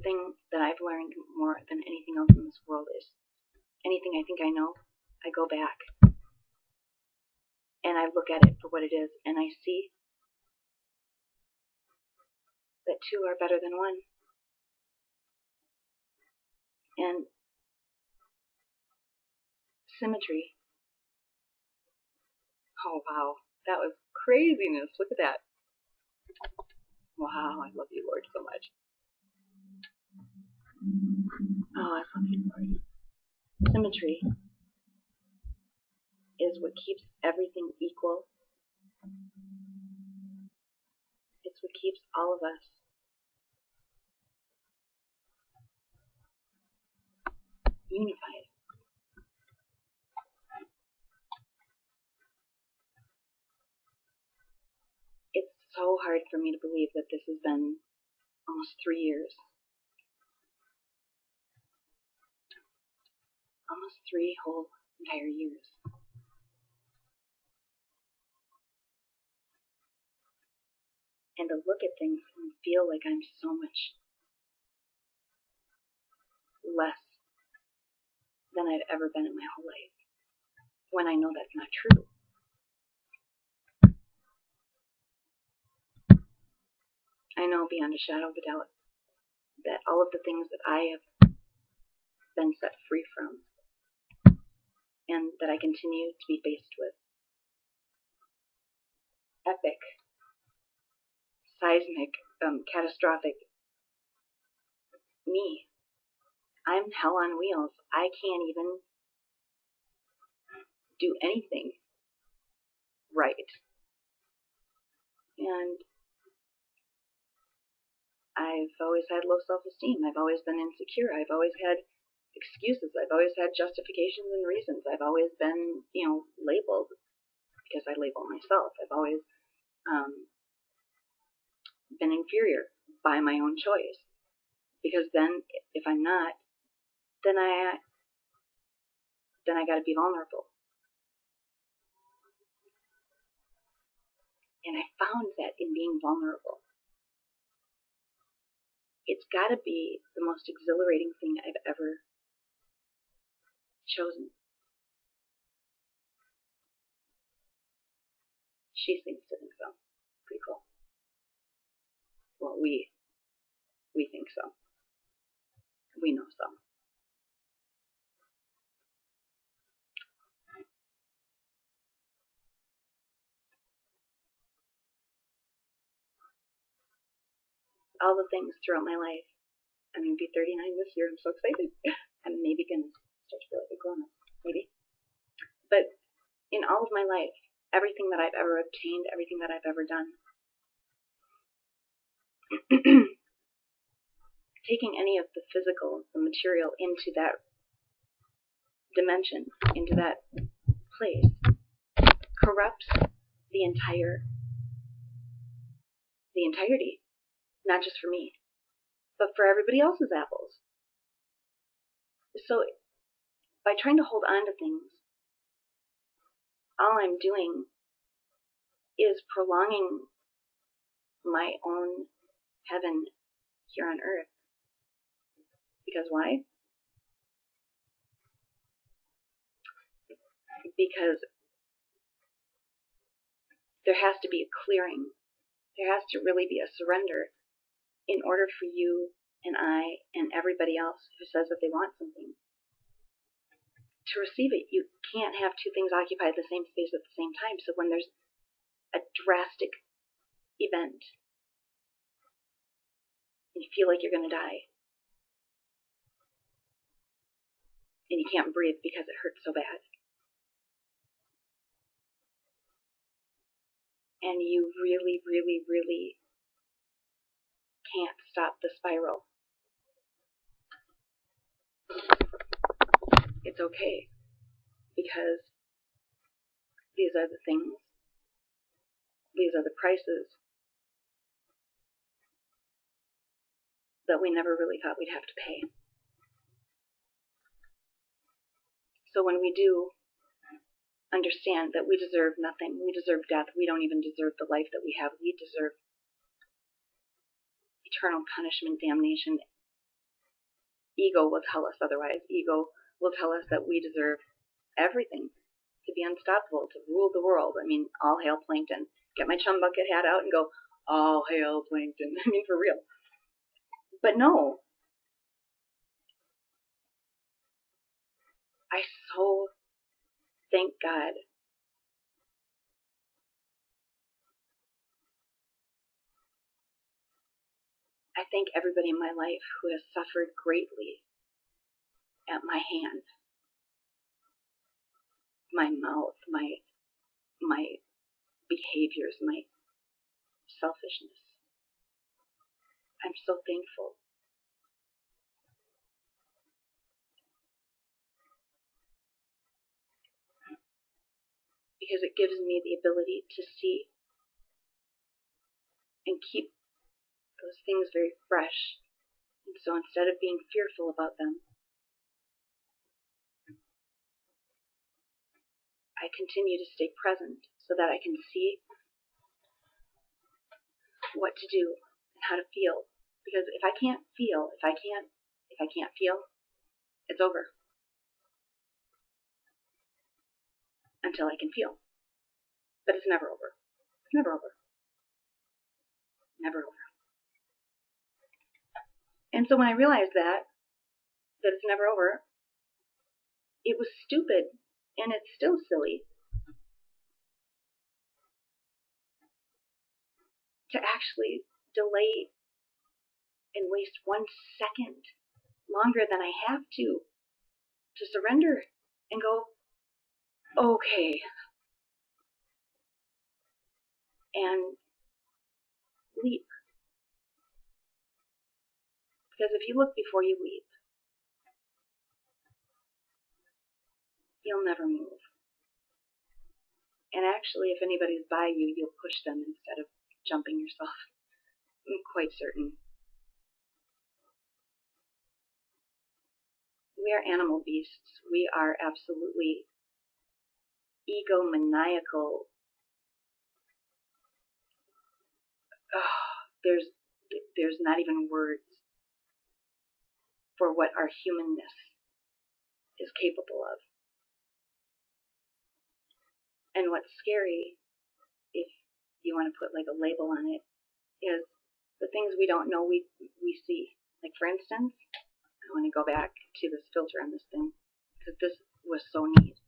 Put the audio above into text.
thing that I've learned more than anything else in this world is anything I think I know, I go back and I look at it for what it is, and I see that two are better than one. And symmetry. Oh, wow. That was craziness. Look at that. Wow, I love you, Lord, so much. Oh, I love you, Lord. Symmetry is what keeps everything equal. It's what keeps all of us unified. It's so hard for me to believe that this has been almost 3 years. Almost 3 whole entire years. And to look at things and feel like I'm so much less than I've ever been in my whole life, when I know that's not true. I know beyond a shadow of a doubt that all of the things that I have been set free from and that I continue to be faced with epic, seismic, catastrophic me. I'm hell on wheels. I can't even do anything right. And I've always had low self-esteem. I've always been insecure. I've always had excuses. I've always had justifications and reasons. I've always been, labeled because I label myself. I've always been inferior by my own choice. Because then, if I'm not, then I got to be vulnerable. And I found that in being vulnerable, it's got to be the most exhilarating thing I've ever chosen. She seems to think so. Pretty cool. Well, we think so. We know so. All the things throughout my life. I'm going to be 39 this year. I'm so excited. I'm maybe going to start to feel like a grown-up. Maybe. But in all of my life, everything that I've ever obtained, everything that I've ever done, taking any of the physical, the material into that dimension, into that place, corrupts the entirety, not just for me, but for everybody else's apples. So by trying to hold on to things, all I'm doing is prolonging my own heaven here on earth. Because why? Because there has to be a clearing. There has to really be a surrender in order for you and I and everybody else who says that they want something to receive it. You can't have two things occupy the same space at the same time. So when there's a drastic event and you feel like you're going to die and you can't breathe because it hurts so bad, and you really, really, really can't stop the spiral, it's okay, because these are the things, these are the prices that we never really thought we'd have to pay. So when we do understand that we deserve nothing, we deserve death, we don't even deserve the life that we have, we deserve eternal punishment, damnation, ego will tell us otherwise. Ego will tell us that we deserve everything, to be unstoppable, to rule the world. I mean, all hail plankton. Get my chum bucket hat out and go, all hail plankton. I mean, for real. But no. I so thank God I thank everybody in my life who has suffered greatly at my hand, my mouth, my behaviors, my selfishness. I'm so thankful. Because it gives me the ability to see and keep those things very fresh. And so instead of being fearful about them, I continue to stay present so that I can see what to do and how to feel. Because if I can't feel, if I can't feel, it's over. Until I can feel. But it's never over. It's never over. Never over. And so when I realized that it's never over, it was stupid, and it's still silly, to actually delay and waste 1 second longer than I have to surrender and go, okay, and leap. Because if you look before you leap, you'll never move. And actually, if anybody's by you, you'll push them instead of jumping yourself. I'm quite certain. We are animal beasts. We are absolutely egomaniacal. There's not even words for what our humanness is capable of. And what's scary, if you want to put like a label on it, is the things we don't know we see. Like, for instance, I want to go back to this filter on this thing, because this was so neat.